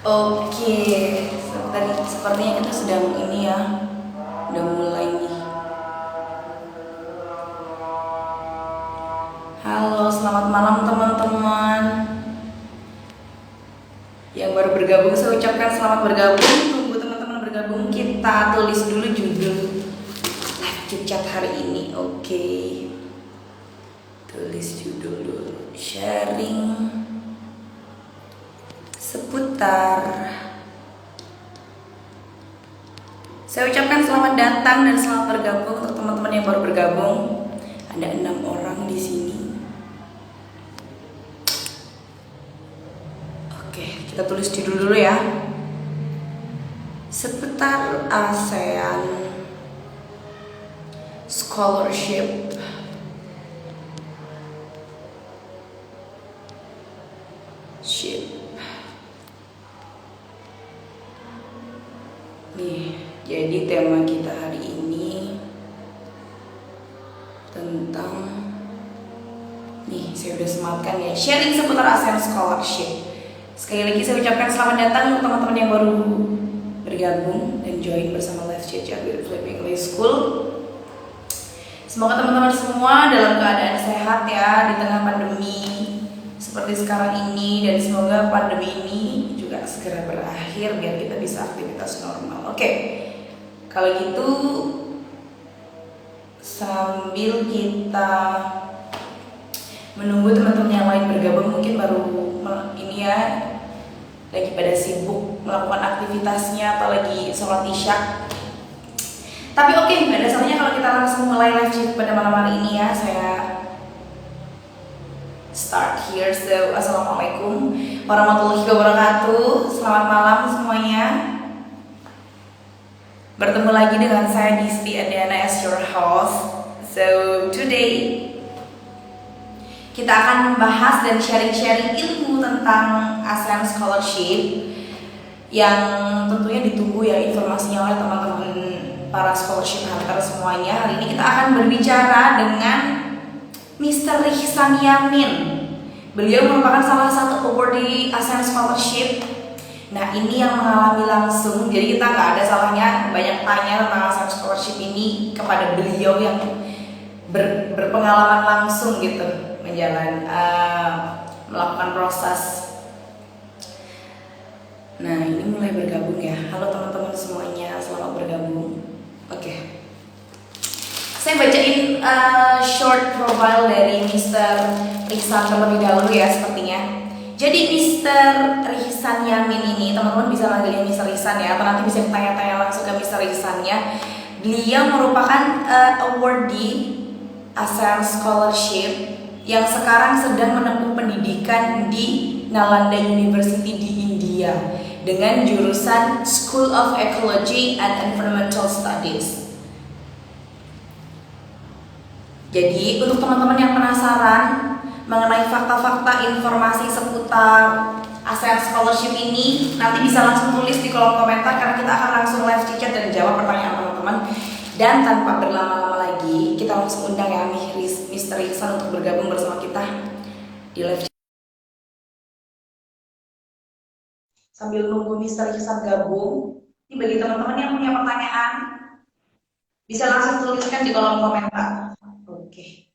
Oke, sepertinya kita sedang ini ya, udah mulai nih. Halo, selamat malam teman-teman. Yang baru bergabung saya ucapkan selamat bergabung. Tunggu teman-teman bergabung, kita tulis dulu judul live chit chat hari ini. Oke, tulis judul dulu. Sharing seputar. Saya ucapkan selamat datang dan selamat bergabung untuk teman-teman yang baru bergabung. Ada 6 orang di sini. Oke, kita tulis judul dulu ya. Seputar ASEAN Scholarship Nih, jadi tema kita hari ini tentang saya udah sematkan ya, sharing seputar ASEAN Scholarship. Sekali lagi saya ucapkan selamat datang untuk teman-teman yang baru bergabung dan join bersama Live Chat Chat with Flipping English School. Semoga teman-teman semua dalam keadaan sehat ya di tengah pandemi seperti sekarang ini, dan semoga pandemi ini juga segera berakhir biar kita bisa aktivitas normal. Oke, kalau gitu sambil kita menunggu teman-teman yang lain bergabung, mungkin baru ini ya lagi pada sibuk melakukan aktivitasnya atau lagi sholat isya. Tapi oke, nggak ada salahnya kalau kita langsung mulai live chat pada malam hari ini ya. Saya start here. So, assalamualaikum warahmatullahi wabarakatuh. Selamat malam semuanya. Bertemu lagi dengan saya Disti Adiana as your host. So today kita akan membahas dan sharing-sharing ilmu tentang ASEAN Scholarship yang tentunya ditunggu ya informasinya oleh teman-teman para scholarship hunter semuanya. Hari ini kita akan berbicara dengan Mr. Ihsan Yamin. Beliau merupakan salah satu awardee ASEAN Scholarship. Nah, ini yang mengalami langsung, jadi kita nggak ada salahnya banyak tanya tentang ASEAN Scholarship ini kepada beliau yang berpengalaman langsung gitu melakukan proses. Nah, ini mulai bergabung ya. Halo teman-teman semuanya, selamat bergabung. Oke. Saya bacain short profile dari Mr. Ihsan terlebih dahulu ya sepertinya. Jadi Mr. Ihsan Yamin ini, teman-teman bisa manggilnya Mr. Ihsan ya, atau nanti bisa tanya-tanya langsung ke Mr. Ihsan ya. Beliau merupakan awardee ASEAN Scholarship yang sekarang sedang menempuh pendidikan di Nalanda University di India dengan jurusan School of Ecology and Environmental Studies. Jadi untuk teman-teman yang penasaran mengenai fakta-fakta informasi seputar ASEAN Scholarship ini, nanti bisa langsung tulis di kolom komentar karena kita akan langsung live chat dan jawab pertanyaan teman-teman. Dan tanpa berlama-lama lagi, kita langsung undang ya Mr. Ihsan untuk bergabung bersama kita di live chat. Sambil nunggu Mr. Ihsan gabung, ini bagi teman-teman yang punya pertanyaan bisa langsung tuliskan di kolom komentar. Oke.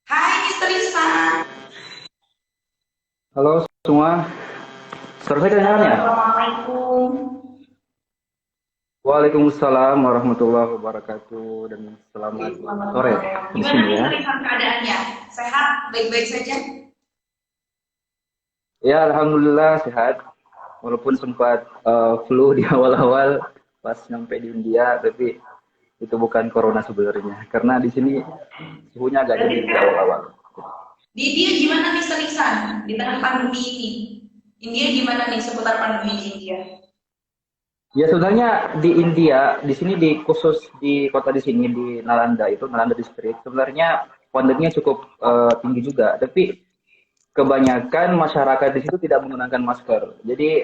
Hai Mr. Ihsan. Halo semua, suara saya kedengaran ya? Assalamualaikum. Waalaikumsalam warahmatullahi wabarakatuh dan selamat sore di sini ya. Gimana Mr. Ihsan keadaannya? Sehat? Baik-baik saja? Ya, alhamdulillah sehat. Walaupun sempat flu di awal-awal pas nyampe di India, tapi itu bukan corona sebenarnya. Karena di sini suhunya agak dingin di awal-awal. Di India gimana Mr. Ihsan di tengah pandemi ini? India gimana nih seputar pandemi di India? Ya sebenarnya di India, di sini khusus di kota di sini di Nalanda itu Nalanda District sebenarnya pandeminya cukup tinggi juga, tapi kebanyakan masyarakat di situ tidak menggunakan masker. Jadi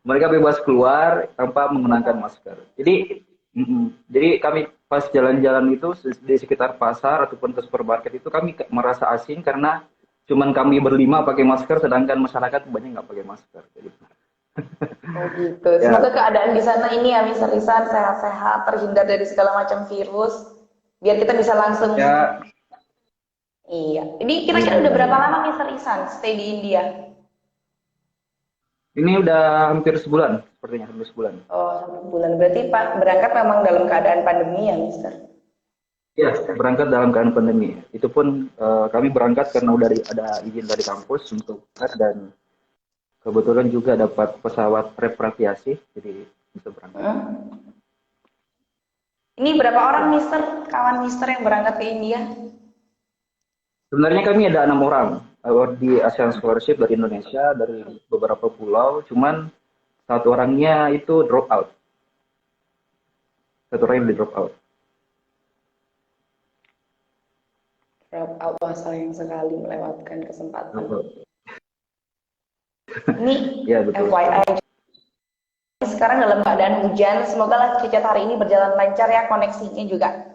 mereka bebas keluar tanpa menggunakan masker. Jadi kami pas jalan-jalan itu di sekitar pasar ataupun ke supermarket itu kami merasa asing karena cuman kami berlima pakai masker sedangkan masyarakat banyak nggak pakai masker. Gitu. Oh gitu. Ya, Semoga keadaan di sana ini ya, Mister Risan, sehat-sehat, terhindar dari segala macam virus. Biar kita bisa langsung. ya, Iya. Ini iya, kira-kira udah iya, berapa iya. lama Mister Risan stay di India? Ini udah hampir sebulan, sepertinya hampir sebulan. Oh, 1 bulan. Berarti Pak berangkat memang dalam keadaan pandemi ya, Mister? Ya, berangkat dalam keadaan pandemi. Itu pun kami berangkat karena udah ada izin dari kampus untuk berangkat dan kebetulan juga dapat pesawat repatriasi, jadi bisa berangkat. Hmm? Ini berapa orang Ya. Mister, kawan Mister yang berangkat ke India? Sebenarnya kami ada 6 orang di ASEAN Scholarship dari Indonesia, dari beberapa pulau. Cuman satu orangnya itu drop out. Satu orang yang di drop out. Drop out, wah sayang sekali melewatkan kesempatan. Drop out. Ini Ya, betul sekali. FYI, sekarang dalam keadaan hujan. Semoga lah Cicat hari ini berjalan lancar ya, koneksinya juga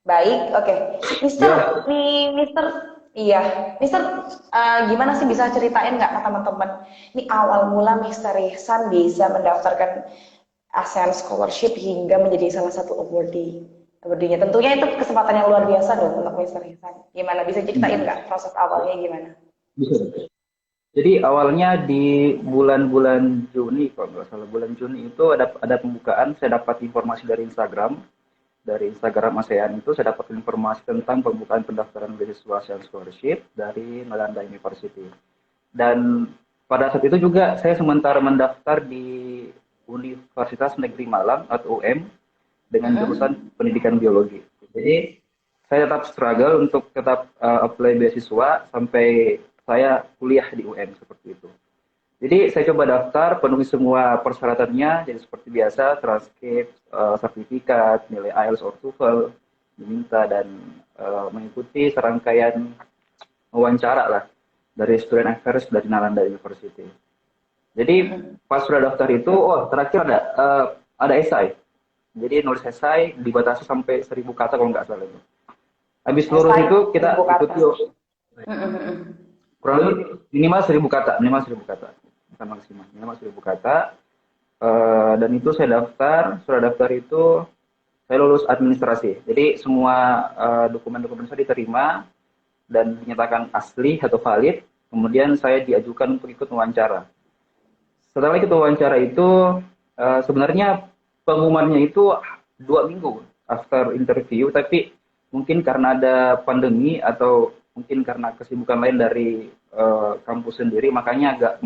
baik. Oke, Mister, Ya, nih Mister, iya, Mister, gimana sih bisa ceritain nggak ke teman-teman? Ini awal mula Mister Ihsan bisa mendaftarkan ASEAN Scholarship hingga menjadi salah satu awardee. Awardee-nya tentunya itu kesempatan yang luar biasa dong untuk Mister Ihsan. Gimana bisa ceritain nggak proses awalnya gimana? bisa. Jadi awalnya di bulan-bulan Juni, kalau nggak salah bulan Juni itu ada pembukaan. Saya dapat informasi dari Instagram ASEAN itu saya dapat informasi tentang pembukaan pendaftaran beasiswa ASEAN Scholarship dari Nalanda University. Dan pada saat itu juga saya sementara mendaftar di Universitas Negeri Malang atau UM dengan jurusan Hmm? pendidikan biologi. Jadi saya tetap struggle untuk tetap apply beasiswa sampai saya kuliah di UM seperti itu. Jadi saya coba daftar, penuhi semua persyaratannya, jadi seperti biasa, transkrip, sertifikat, nilai IELTS or TOEFL diminta dan mengikuti serangkaian wawancara lah dari student affairs dari Nalanda University. Jadi pas sudah daftar itu, oh terakhir ada esai. Jadi nulis esai dibatasi sampai 1.000 kata kalau nggak salah itu. Habis lulus Esai itu kita 1.000 kata. ikut yuk. Kurang lebih minimal 1.000 kata, minimal 1.000 kata, bukan maksimal, minimal 1.000 kata. Dan itu saya daftar, sudah daftar itu saya lulus administrasi. Jadi semua dokumen-dokumen saya diterima dan dinyatakan asli atau valid. Kemudian saya diajukan untuk ikut wawancara. Setelah ikut wawancara itu sebenarnya pengumumannya itu 2 minggu after interview, tapi mungkin karena ada pandemi atau mungkin karena kesibukan lain dari kampus sendiri, makanya agak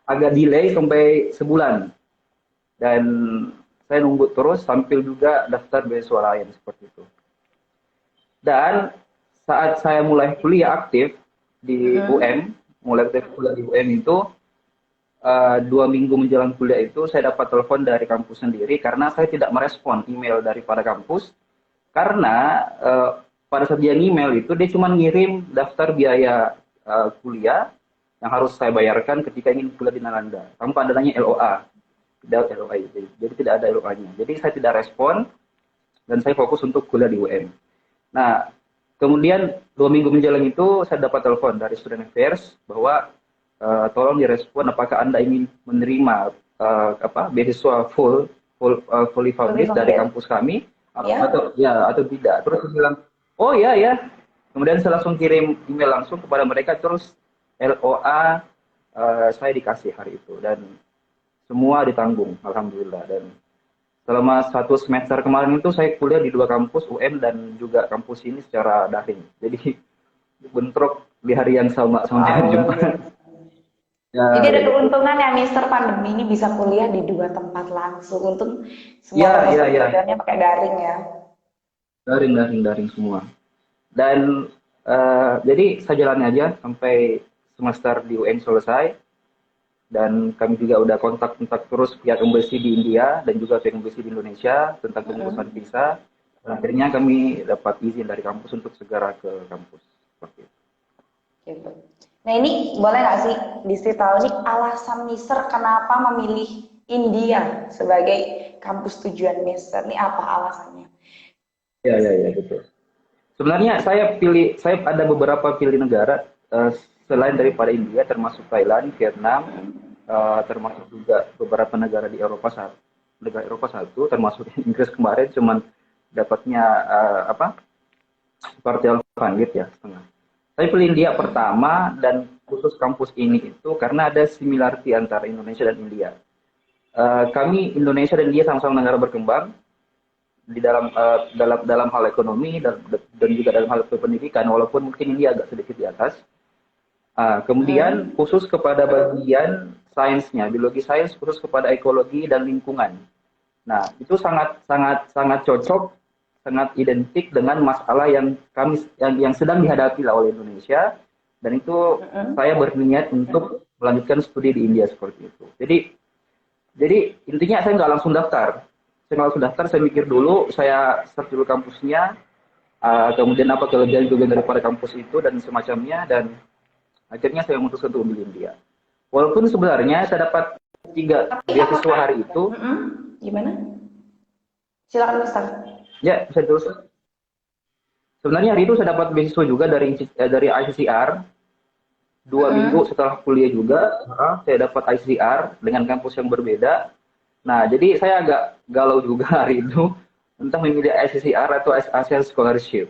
agak delay sampai sebulan. Dan saya nunggu terus sambil juga daftar beasiswa lain seperti itu. Dan saat saya mulai kuliah aktif di UM, mulai aktif kuliah di UM itu 2 minggu menjelang kuliah itu saya dapat telepon dari kampus sendiri karena saya tidak merespon email daripada kampus karena pada saat dia email itu dia cuma ngirim daftar biaya kuliah yang harus saya bayarkan ketika ingin kuliah di Nalanda tanpa adanya LOA. Tidak LOA, jadi tidak ada LOA-nya. Jadi saya tidak respon dan saya fokus untuk kuliah di UM. Nah, kemudian 2 minggu menjelang itu saya dapat telepon dari Student Affairs bahwa tolong direspon apakah Anda ingin menerima beasiswa fully Lebih published dari familiar. kampus kami Ya. atau tidak. Terus saya bilang, oh ya ya. Kemudian saya langsung kirim email langsung kepada mereka terus LOA saya dikasih hari itu dan semua ditanggung alhamdulillah. Dan selama 1 semester kemarin itu saya kuliah di 2 kampus UM dan juga kampus ini secara daring. Jadi bentrok di hari yang sama Wow, hari luar Jumat. biasa. Jadi Ya, ada begitu. keuntungan ya Mister pandemi ini bisa kuliah di 2 tempat langsung. Untuk semua Ya, proses ya, ya. belajarnya pakai daring ya. Daring semua. Dan jadi saya jalani aja sampai semester di UN selesai. Dan kami juga udah kontak-kontak terus pihak embassy di India dan juga pihak embassy di Indonesia tentang pengurusan visa. Dan akhirnya kami dapat izin dari kampus untuk segera ke kampus. Seperti itu. Gitu. Nah ini boleh nggak sih diceritakan nih alasan Mister kenapa memilih India sebagai kampus tujuan Mister? Ini apa alasannya? Ya, ya, ya, betul. Sebenarnya saya ada beberapa pilih negara selain daripada India, termasuk Thailand, Vietnam, termasuk juga beberapa negara di Eropa satu, negara Eropa satu, termasuk Inggris kemarin cuman dapatnya apa partial funded ya setengah. Saya pilih India pertama dan khusus kampus ini itu karena ada similarity antara Indonesia dan India. Kami Indonesia dan India sama-sama negara berkembang di dalam hal ekonomi dan juga dalam hal pendidikan, walaupun mungkin India agak sedikit di atas. Kemudian khusus kepada bagian sainsnya, biologi sains khusus kepada ekologi dan lingkungan. Nah, itu sangat sangat sangat cocok, sangat identik dengan masalah yang sedang dihadapi lah oleh Indonesia, dan itu saya berniat untuk melanjutkan studi di India seperti itu. Jadi intinya saya nggak langsung daftar. Saya nggak langsung daftar, saya mikir dulu, saya search dulu kampusnya, kemudian apa kelebihan daripada kampus itu dan semacamnya, dan akhirnya saya memutuskan untuk memilih India. Walaupun sebenarnya saya dapat 3 beasiswa hari itu. Gimana? Silakan Ustaz. Ya, bisa terus. Sebenarnya hari itu saya dapat beasiswa juga dari ICCR. 2 minggu setelah kuliah juga, saya dapat ICCR dengan kampus yang berbeda. Nah, jadi saya agak galau juga hari itu entah memilih ICCR atau ASEAN Scholarship.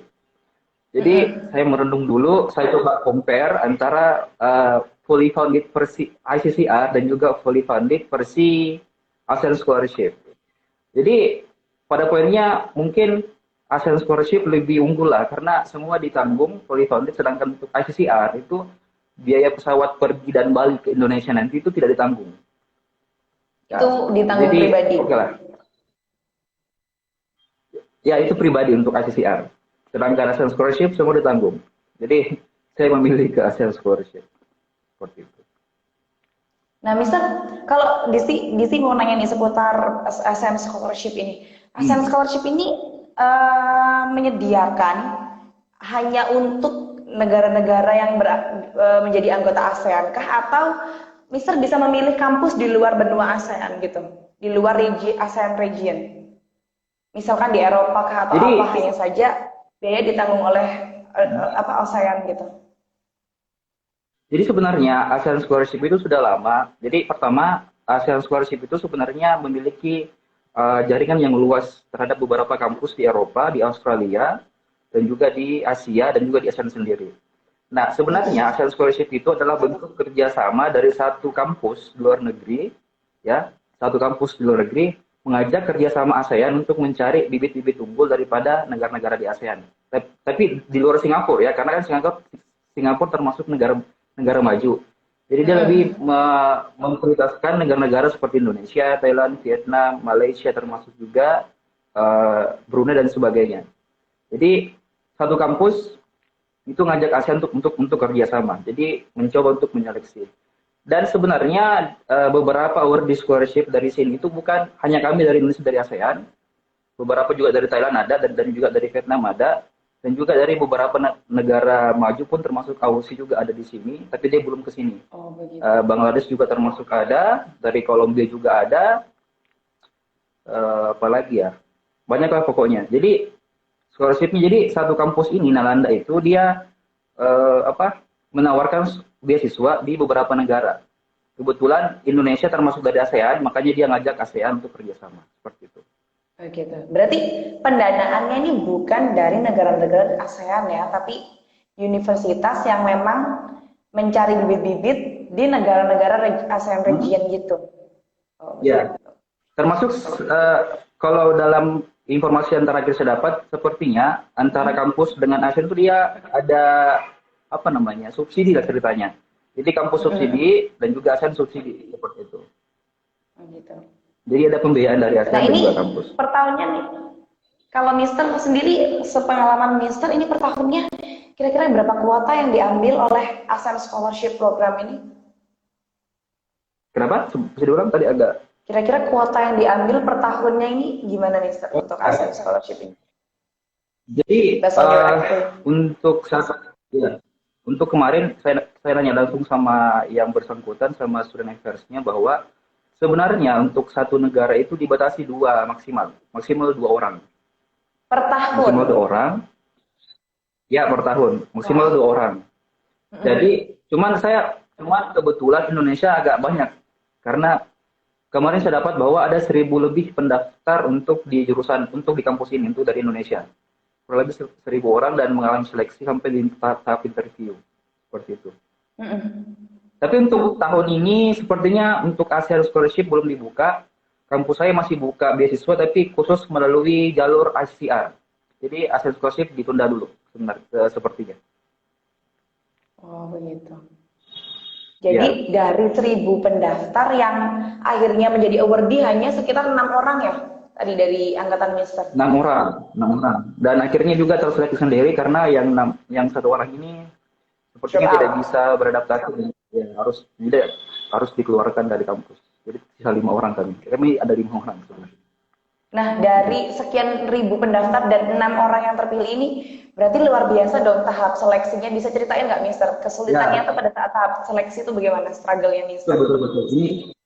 Jadi saya merenung dulu, saya coba compare antara fully funded versi ICCR dan juga fully funded versi ASEAN Scholarship. Jadi pada poinnya mungkin ASEAN Scholarship lebih unggul lah karena semua ditanggung fully funded, sedangkan untuk ICCR itu biaya pesawat pergi dan balik ke Indonesia nanti itu tidak ditanggung. Itu ditanggung jadi, pribadi. Oke lah. Ya itu pribadi untuk ICCR. Sedangkan ASEAN Scholarship semua ditanggung. Jadi saya memilih ke ASEAN Scholarship. Seperti itu. Nah, Mister, kalau Disi mau nanya nih seputar ASEAN Scholarship ini. ASEAN Scholarship ini menyediakan hanya untuk negara-negara yang menjadi anggota ASEAN kah, atau Mister bisa memilih kampus di luar benua ASEAN gitu, di luar ASEAN region? Misalkan di Eropa kah atau apa, hanya saja biaya ditanggung oleh ASEAN gitu. Jadi sebenarnya ASEAN Scholarship itu sudah lama. Jadi pertama ASEAN Scholarship itu sebenarnya memiliki jaringan yang luas terhadap beberapa kampus di Eropa, di Australia, dan juga di Asia dan juga di ASEAN sendiri. Nah sebenarnya ASEAN Scholarship itu adalah bentuk kerjasama dari satu kampus di luar negeri, ya, satu kampus di luar negeri mengajak kerjasama ASEAN untuk mencari bibit-bibit unggul daripada negara-negara di ASEAN. Tapi di luar Singapura ya, karena kan Singapura termasuk negara maju. Jadi dia lebih memprioritaskan negara-negara seperti Indonesia, Thailand, Vietnam, Malaysia, termasuk juga Brunei dan sebagainya. Jadi satu kampus itu ngajak ASEAN untuk kerjasama. Jadi mencoba untuk menyeleksi. Dan sebenarnya beberapa awardee scholarship dari sini itu bukan hanya kami dari Indonesia, dari ASEAN, beberapa juga dari Thailand ada, dan juga dari Vietnam ada, dan juga dari beberapa negara maju pun termasuk Aussie juga ada di sini, tapi dia belum ke sini. Oh, begitu. Bangladesh juga termasuk ada, dari Kolombia juga ada, apalagi ya, banyak lah pokoknya. Jadi scholarshipnya, jadi satu kampus ini Nalanda itu dia menawarkan beasiswa di beberapa negara. Kebetulan Indonesia termasuk dari ASEAN, makanya dia ngajak ASEAN untuk kerjasama seperti itu. Begitu. Berarti pendanaannya ini bukan dari negara-negara ASEAN ya, tapi universitas yang memang mencari bibit-bibit di negara-negara ASEAN region gitu. Oh, ya, termasuk kalau dalam informasi yang terakhir saya dapat, sepertinya antara kampus dengan ASEAN itu dia ada subsidi lah ceritanya. Jadi kampus subsidi dan juga ASEAN subsidi seperti itu. Gitu. Jadi ada pembiayaan dari ASEAN dan juga kampus. Per tahunnya nih, kalau Mister sendiri, sepengalaman Mister ini per tahunnya kira-kira berapa kuota yang diambil oleh ASEAN Scholarship Program ini? Kenapa? Bisa diulang tadi agak. Kira-kira kuota yang diambil per tahunnya ini gimana Mister untuk ASEAN Scholarship ini? Jadi untuk kemarin saya nanya langsung sama yang bersangkutan, sama student affairs-nya, bahwa sebenarnya untuk satu negara itu dibatasi maksimal 2 orang. Per tahun? Maksimal 2 orang. Ya, per tahun. Maksimal 2 orang. Jadi, cuman kebetulan Indonesia agak banyak. Karena kemarin saya dapat bahwa ada 1.000 lebih pendaftar untuk di jurusan, untuk di kampus ini, untuk dari Indonesia. Kurang lebih 1.000 orang dan mengalami seleksi sampai di tahap interview. Seperti itu. Tapi untuk tahun ini sepertinya untuk ASEAN Scholarship belum dibuka. Kampus saya masih buka beasiswa tapi khusus melalui jalur ICR. Jadi ASEAN Scholarship ditunda dulu sepertinya. Oh begitu. Jadi dari 1.000 pendaftar yang akhirnya menjadi awardee hanya sekitar 6 orang ya tadi dari angkatan Mister. 6 orang. Dan akhirnya juga terseleksi sendiri karena yang satu orang ini sepertinya tidak bisa beradaptasi. Ya, harus dikeluarkan dari kampus. Jadi sisa 5 orang kami ada 5 orang sebenarnya. Nah, dari sekian ribu pendaftar dan 6 orang yang terpilih ini, berarti luar biasa dong tahap seleksinya. Bisa ceritain nggak, Mister? Kesulitannya tuh pada saat tahap seleksi itu bagaimana? Struggle-nya, Mister? Betul.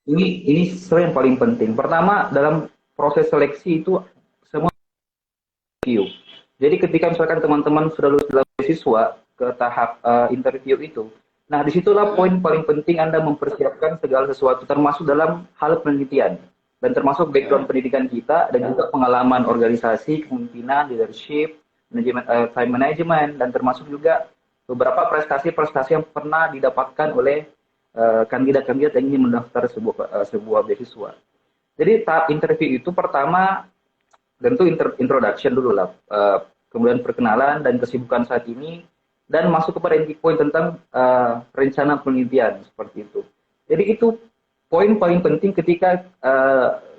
Ini sesuatu yang paling penting. Pertama, dalam proses seleksi itu semua interview. Jadi ketika misalkan teman-teman sudah lulus dalam beasiswa ke tahap interview itu, nah disitulah poin paling penting Anda mempersiapkan segala sesuatu, termasuk dalam hal penelitian. Dan termasuk background pendidikan kita dan juga pengalaman organisasi, kepemimpinan, leadership, time management, dan termasuk juga beberapa prestasi-prestasi yang pernah didapatkan oleh kandidat-kandidat yang ingin mendaftar sebuah beasiswa. Jadi tahap interview itu pertama tentu introduction dulu lah, kemudian perkenalan dan kesibukan saat ini, dan masuk kepada inti poin tentang rencana penelitian seperti itu. Jadi itu poin paling penting ketika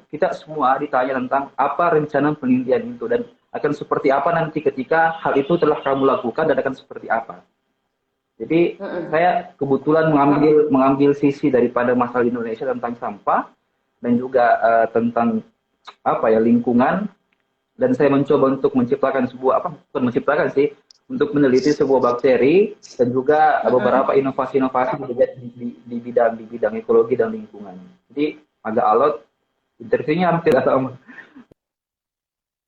kita semua ditanya tentang apa rencana penelitian itu dan akan seperti apa nanti ketika hal itu telah kamu lakukan dan akan seperti apa. Jadi saya kebetulan mengambil sisi daripada masalah di Indonesia tentang sampah dan juga tentang lingkungan, dan saya mencoba untuk menciptakan bukan menciptakan sih, untuk meneliti sebuah bakteri dan juga beberapa inovasi-inovasi di bidang ekologi dan lingkungan. Jadi agak alot, interviewnya hampir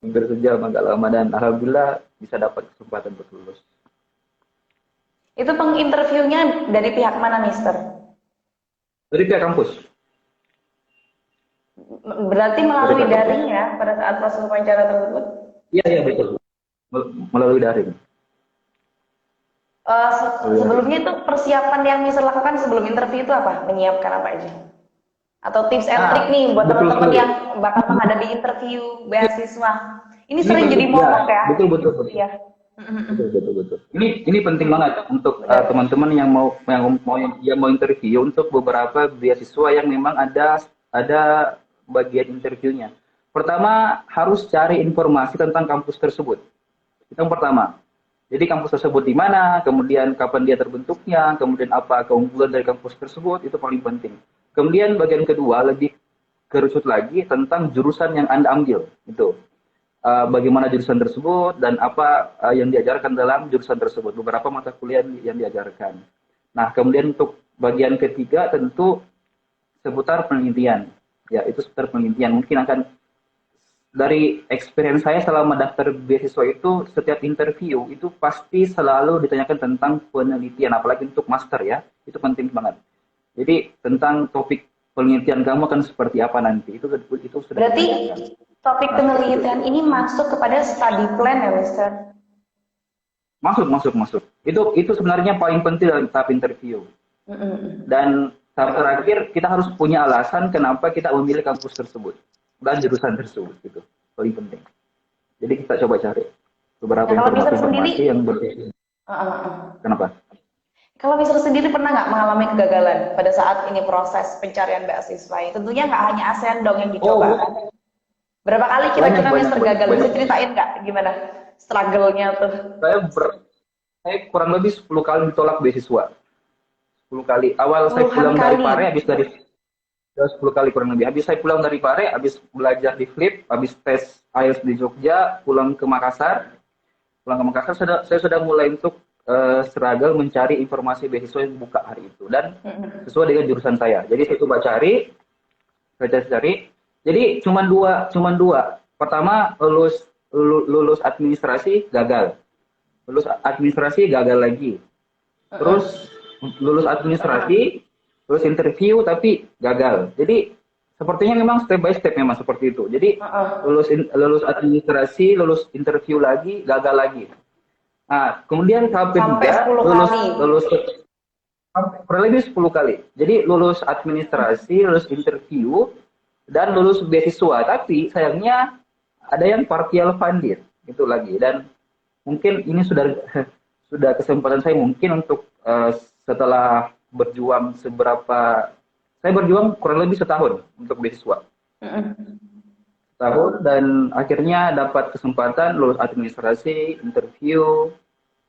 sejam, agak lama, dan alhamdulillah bisa dapat kesempatan untuk lulus. Itu penginterviewnya dari pihak mana, Mister? Dari pihak kampus. Berarti melalui daring ya pada saat proses wawancara tersebut? Iya betul. Melalui daring. Sebelumnya itu persiapan yang Mister lakukan sebelum interview itu apa? Menyiapkan apa aja? Atau tips and trick nih buat teman-teman yang bakal menghadapi interview beasiswa. Ini sering jadi momok ya. Betul. Iya. Betul. Ini penting banget untuk teman-teman yang mau interview untuk beberapa beasiswa yang memang ada bagian interviewnya. Pertama, harus cari informasi tentang kampus tersebut. Itu yang pertama. Jadi kampus tersebut di mana, kemudian kapan dia terbentuknya, kemudian apa keunggulan dari kampus tersebut, itu paling penting. Kemudian bagian kedua lebih kerucut lagi tentang jurusan yang Anda ambil. Itu bagaimana jurusan tersebut dan apa yang diajarkan dalam jurusan tersebut, beberapa mata kuliah yang diajarkan. Nah, kemudian untuk bagian ketiga tentu seputar penelitian. Ya, itu seputar penelitian. Mungkin akan dari experience saya selama daftar beasiswa itu, setiap interview itu pasti selalu ditanyakan tentang penelitian, apalagi untuk master ya, itu penting banget. Jadi tentang topik penelitian kamu akan seperti apa nanti, itu sudah. Berarti topik penelitian ini masuk kepada study plan ya, Mister? Masuk. Itu sebenarnya paling penting dalam tahap interview. Dan tahap terakhir kita harus punya alasan kenapa kita memilih kampus tersebut dan jurusan tersebut, gitu paling penting. Jadi kita coba cari beberapa informasi yang berbeda. Kenapa? Kalau Mister sendiri pernah nggak mengalami kegagalan pada saat ini proses pencarian beasiswa? Tentunya nggak hanya ASEAN dong yang dicoba. Berapa kali kira-kira Mister gagal? Bisa ceritain nggak gimana struggle-nya tuh? Saya kurang lebih 10 kali ditolak beasiswa. 10 kali. Awal saya pulang dari Pare, habis dari 10 kali kurang lebih. Habis saya pulang dari Pare, habis belajar di Flip, habis tes IELTS di Jogja, pulang ke Makassar. Saya sudah mulai untuk struggle mencari informasi beasiswa yang buka hari itu dan sesuai dengan jurusan saya. Jadi saya coba cari. Jadi cuma dua. Pertama lulus administrasi gagal. Lulus administrasi gagal lagi. Terus lulus administrasi, lulus interview tapi gagal. Jadi sepertinya memang step by step memang seperti itu. Jadi lulus administrasi, lulus interview lagi, gagal lagi. Nah, kemudian tahap Sampai ketiga 10 lulus kali. lulus kurang lebih 10 kali. Jadi lulus administrasi, lulus interview, dan lulus beasiswa. Tapi sayangnya ada yang partial funded itu lagi. Dan mungkin ini sudah sudah kesempatan saya mungkin untuk setelah berjuang saya berjuang kurang lebih setahun untuk beasiswa. Setahun dan akhirnya dapat kesempatan lulus administrasi,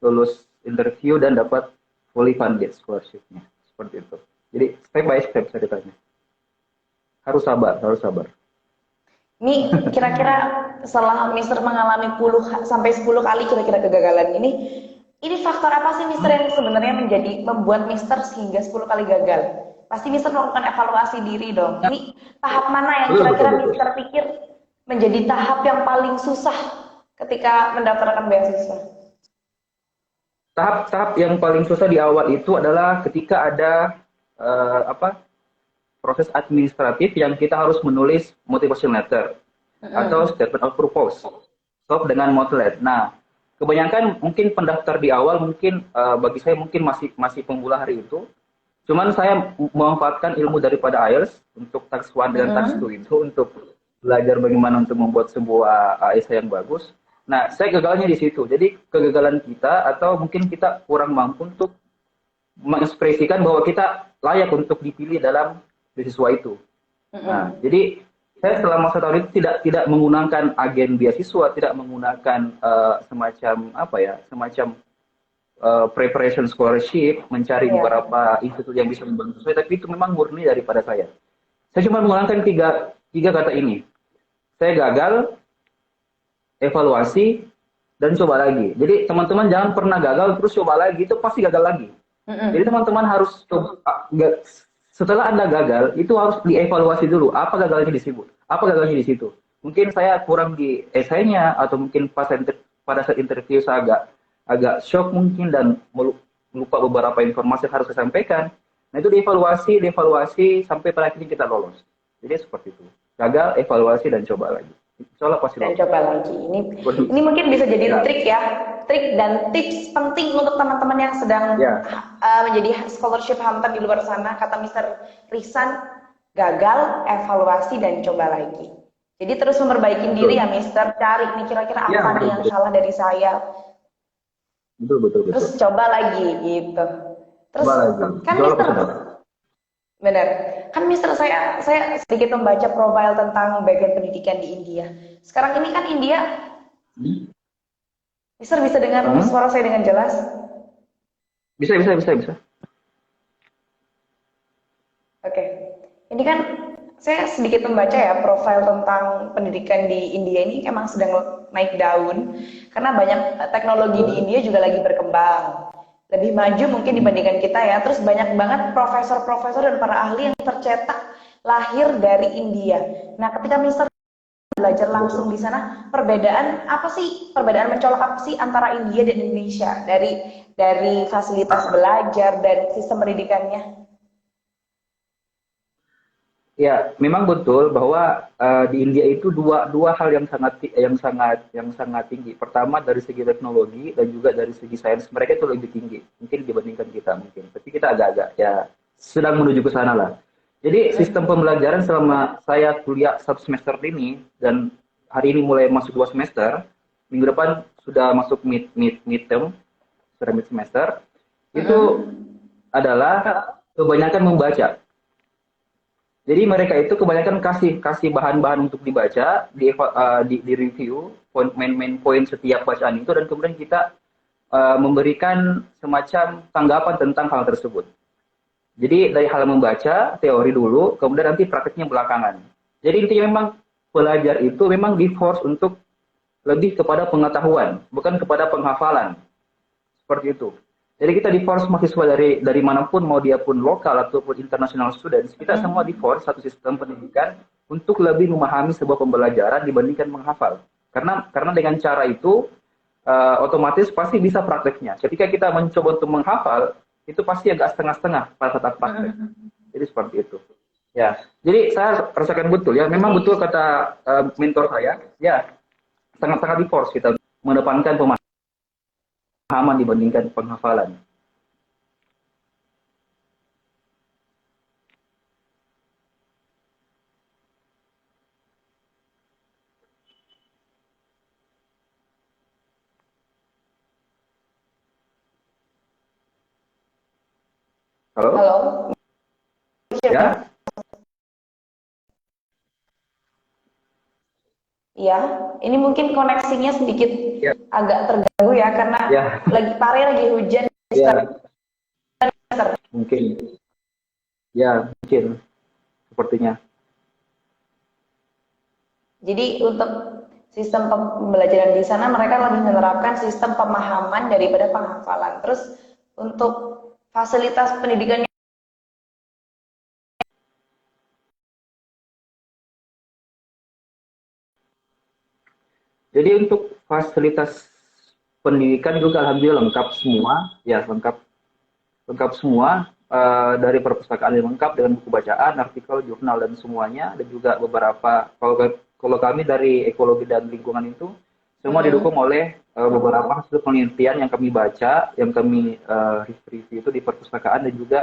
lulus interview dan dapat fully funded scholarship-nya. Seperti itu. Jadi step by step ceritanya. Harus sabar, harus sabar. Ini kira-kira setelah Mister mengalami sampai 10 kali kira-kira kegagalan ini faktor apa sih Mister yang sebenarnya membuat Mister sehingga 10 kali gagal? Pasti Mister melakukan evaluasi diri dong. Ini tahap mana yang kira-kira Mister pikir menjadi tahap yang paling susah ketika mendaftarkan beasiswa? Tahap-tahap yang paling susah di awal itu adalah ketika ada proses administratif yang kita harus menulis motivation letter atau statement of purpose stop dengan Moodlet. Nah, kebanyakan mungkin pendaftar di awal mungkin bagi saya mungkin masih pemula hari itu. Cuman saya memanfaatkan ilmu daripada IELTS untuk tax 1 dan tax 2 itu untuk belajar bagaimana untuk membuat sebuah essay yang bagus. Nah, saya gagalnya di situ. Jadi kegagalan kita atau mungkin kita kurang mampu untuk mengekspresikan bahwa kita layak untuk dipilih dalam beasiswa itu. Nah, jadi saya selama 1 tahun itu tidak menggunakan agen beasiswa, tidak menggunakan semacam preparation scholarship, mencari beberapa institut yang bisa membantu saya, tapi itu memang murni daripada saya. Saya cuma menggunakan tiga kata ini. Saya gagal, evaluasi, dan coba lagi. Jadi teman-teman jangan pernah gagal terus coba lagi, itu pasti gagal lagi. Jadi teman-teman harus coba, setelah Anda gagal, itu harus dievaluasi dulu. Apa gagalnya disebut? Apa gagalnya di situ? Mungkin saya kurang di esainya, atau mungkin pada saat interview saya agak shock mungkin dan lupa beberapa informasi yang harus saya sampaikan. Nah, itu dievaluasi sampai pada akhirnya kita lolos. Jadi seperti itu. Gagal, evaluasi, dan coba lagi. Insya Allah pasti lolos. Dan coba lagi. Ini mungkin bisa jadi trik dan tips penting untuk teman-teman yang sedang menjadi scholarship hunter di luar sana. Kata Mr. Risan, gagal, evaluasi, dan coba lagi. Jadi terus memperbaiki diri ya Mister, cari nih kira-kira apa nih yang salah dari saya. Betul. Terus coba lagi gitu. Terus kan Mister, benar. Kan Mister saya sedikit membaca profil tentang background pendidikan di India. Sekarang ini kan India, Mister bisa dengar suara saya dengan jelas? Bisa. Oke. Ini kan saya sedikit membaca ya profil tentang pendidikan di India ini emang sedang naik daun karena banyak teknologi di India juga lagi berkembang. Lebih maju mungkin dibandingkan kita ya. Terus banyak banget profesor-profesor dan para ahli yang tercetak lahir dari India. Nah, ketika Mister belajar langsung di sana, perbedaan mencolok apa sih antara India dan Indonesia dari fasilitas belajar dan sistem pendidikannya? Ya, memang betul bahwa di India itu dua hal yang sangat tinggi. Pertama dari segi teknologi dan juga dari segi sains mereka itu lebih tinggi mungkin dibandingkan kita mungkin. Tapi kita agak-agak ya sedang menuju ke sana lah. Jadi sistem pembelajaran selama saya kuliah 1 semester ini dan hari ini mulai masuk 2 semester, minggu depan sudah masuk midterm, sudah mid semester, itu adalah kebanyakan membaca. Jadi mereka itu kebanyakan kasih bahan-bahan untuk dibaca, di review main poin setiap bacaan itu, dan kemudian kita memberikan semacam tanggapan tentang hal tersebut. Jadi dari hal membaca teori dulu, kemudian nanti prakteknya belakangan. Jadi intinya memang pelajar itu memang di-force untuk lebih kepada pengetahuan, bukan kepada penghafalan. Seperti itu. Jadi kita di-force mahasiswa dari manapun, mau dia pun lokal ataupun international students, kita semua di-force satu sistem pendidikan untuk lebih memahami sebuah pembelajaran dibandingkan menghafal. Karena dengan cara itu, otomatis pasti bisa prakteknya. Ketika kita mencoba untuk menghafal, itu pasti agak setengah-setengah pada saat praktek. Jadi seperti itu. Ya, jadi saya rasakan betul ya. Memang betul kata mentor saya. Ya, sangat-sangat di force kita mendepankan pemahaman dibandingkan penghafalan. Halo? Halo, Ya, ya, ini mungkin koneksinya sedikit ya, agak terganggu ya karena ya, lagi pare lagi hujan. ya, mungkin. Ya, mungkin sepertinya. Jadi untuk sistem pembelajaran di sana mereka lebih menerapkan sistem pemahaman daripada penghafalan. Terus untuk fasilitas pendidikannya, Jadi untuk fasilitas pendidikan juga alhamdulillah lengkap semua, ya lengkap lengkap semua dari perpustakaan yang lengkap dengan buku bacaan, artikel, jurnal dan semuanya dan juga beberapa kalau kami dari ekologi dan lingkungan itu semua didukung oleh beberapa hasil penelitian yang kami baca, yang kami review itu di perpustakaan dan juga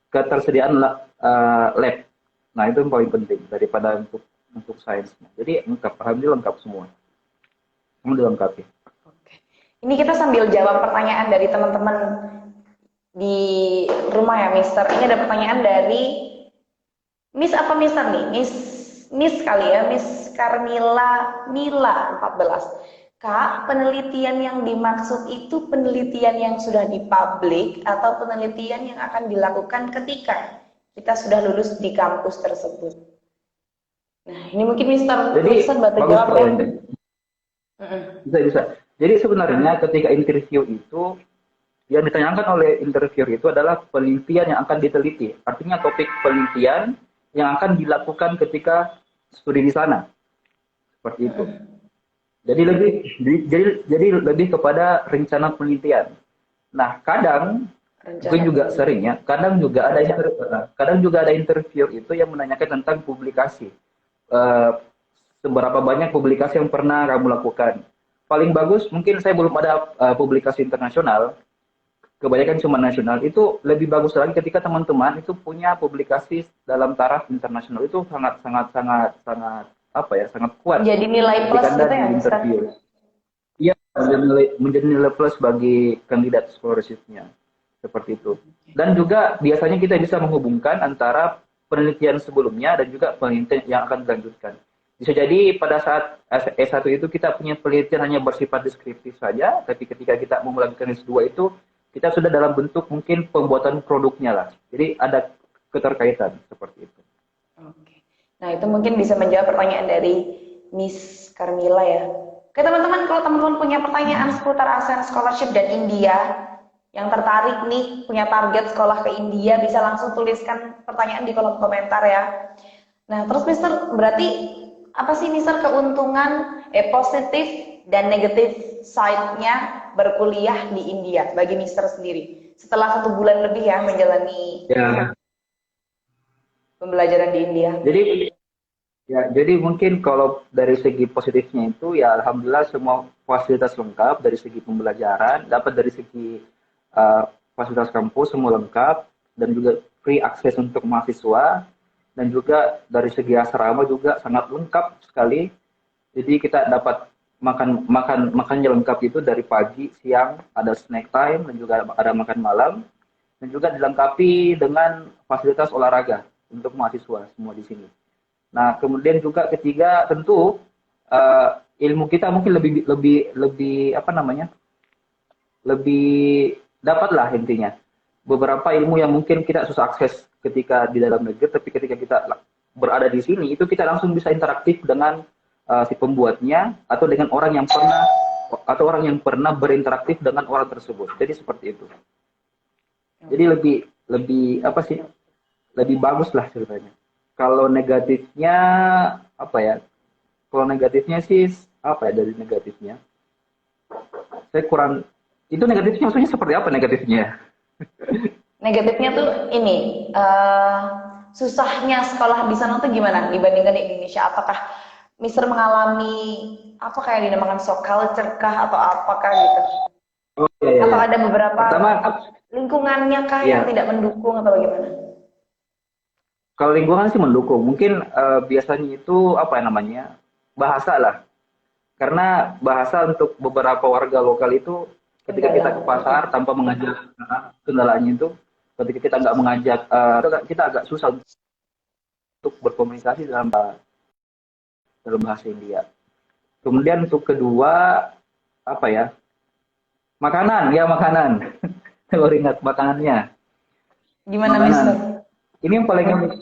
ketersediaan lab. Nah itu yang paling penting daripada untuk sainsnya. Jadi lengkap, alhamdulillah lengkap semua, semua dilengkapi. ini kita sambil jawab pertanyaan dari teman-teman di rumah ya, Mister. Ini ada pertanyaan dari Miss apa Mister nih? Miss kali ya, Miss Carmila Mila 14. Kak, penelitian yang dimaksud itu penelitian yang sudah dipublik atau penelitian yang akan dilakukan ketika kita sudah lulus di kampus tersebut? Nah, ini mungkin Mister Jadi Wilson bantu bagus jawab ya. pertanyaan. Bisa bisa. Jadi sebenarnya ketika interview itu yang ditanyakan oleh interviewer itu adalah penelitian yang akan diteliti. Artinya topik penelitian yang akan dilakukan ketika studi di sana. Seperti itu. Jadi lebih kepada rencana penelitian. Nah, kadang mungkin Rencana juga penelitian. sering ya, kadang juga ada interview itu yang menanyakan tentang publikasi. Eh, Seberapa banyak publikasi yang pernah kamu lakukan? Paling bagus mungkin saya belum ada publikasi internasional, kebanyakan cuma nasional. Itu lebih bagus lagi ketika teman-teman itu punya publikasi dalam taraf internasional, itu sangat sangat sangat sangat apa ya, sangat kuat Jadi nilai ketika plus Anda gitu di ya, Mister? interview. Iya, menjadi nilai plus bagi kandidat scholarship-nya. Seperti itu. Dan juga biasanya kita bisa menghubungkan antara penelitian sebelumnya dan juga penelitian yang akan dilanjutkan. Bisa jadi pada saat S1 itu kita punya penelitian hanya bersifat deskriptif saja, tapi ketika kita mau melanjutkan S2 itu kita sudah dalam bentuk mungkin pembuatan produknya lah. Jadi ada keterkaitan seperti itu. Oke. Nah, itu mungkin bisa menjawab pertanyaan dari Miss Carmila ya. Oke, teman-teman, kalau teman-teman punya pertanyaan seputar ASEAN Scholarship dan India, yang tertarik nih, punya target sekolah ke India, bisa langsung tuliskan pertanyaan di kolom komentar ya. Nah, terus Mister, berarti apa sih Mister keuntungan positif dan negatif side-nya berkuliah di India bagi Mister sendiri? Setelah 1 bulan lebih ya menjalani Ya, pembelajaran di India. jadi mungkin kalau dari segi positifnya itu ya alhamdulillah semua fasilitas lengkap dari segi pembelajaran, dapat dari segi uh, fasilitas kampus semua lengkap dan juga free akses untuk mahasiswa dan juga dari segi asrama juga sangat lengkap sekali. Jadi kita dapat makannya lengkap itu dari pagi, siang, ada snack time dan juga ada makan malam dan juga dilengkapi dengan fasilitas olahraga untuk mahasiswa semua di sini. Nah, kemudian juga ketiga tentu ilmu kita mungkin lebih lebih lebih apa namanya? Lebih dapatlah intinya. Beberapa ilmu yang mungkin kita susah akses ketika di dalam negeri, tapi ketika kita berada di sini itu kita langsung bisa interaktif dengan si pembuatnya atau orang yang pernah berinteraktif dengan orang tersebut. Jadi seperti itu. Jadi lebih lebih apa sih? Lebih bagus lah ceritanya. Kalau negatifnya apa ya? Kalau negatifnya sih apa ya dari negatifnya? Saya kurang itu negatifnya maksudnya seperti apa negatifnya? Negatifnya tuh ini, susahnya sekolah di sana tuh gimana dibandingkan di Indonesia? Apakah Mister mengalami apa kayak dinamakan shock culture kah atau apakah gitu? Oh iya, iya, Atau iya. ada beberapa Pertama, lingkungannya kah yang ya tidak mendukung atau bagaimana? kalau lingkungan sih mendukung. Mungkin biasanya itu apa ya namanya bahasa lah. Karena bahasa untuk beberapa warga lokal itu ketika kita Kendala, ke oke. pasar tanpa mengajak kendalanya itu, ketika kita nggak mengajak, kita agak susah untuk berkomunikasi dalam bahasa India. Kemudian untuk kedua apa ya makanan ya makanan baru ingat makanannya Gimana Mister? makanan ini yang paling unik.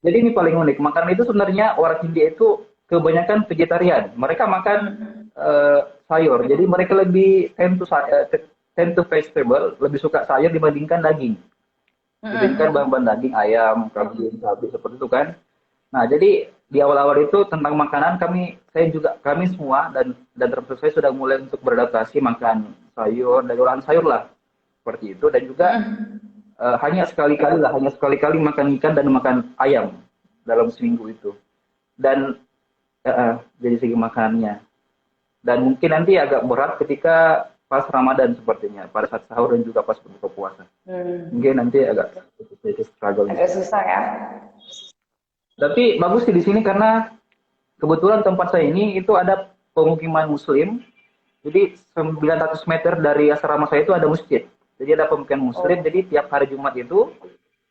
Jadi ini paling unik, makanan itu sebenarnya orang India itu kebanyakan vegetarian, mereka makan Mm-mm. sayur, jadi mereka lebih tend to vegetable, lebih suka sayur dibandingkan Mm-mm. bahan-bahan daging ayam kambing sapi seperti itu kan. Nah, jadi di awal-awal itu tentang makanan kami semua dan termasuk saya sudah mulai untuk beradaptasi makan sayur dari olahan sayur lah seperti itu dan juga Mm-mm. hanya sekali-kali makan ikan dan makan ayam dalam seminggu itu. Dan dari segi makanannya. Dan mungkin nanti agak berat ketika pas Ramadan sepertinya, pada saat sahur dan juga pas berbuka puasa. Hmm. Mungkin nanti agak sedikit struggle di Agak sana. susah ya. Tapi bagus sih di sini karena kebetulan tempat saya ini itu ada pemukiman Muslim. Jadi 900 meter dari asrama saya itu ada masjid. Jadi ada pemukiman Muslim. Oh. Jadi tiap hari Jumat itu,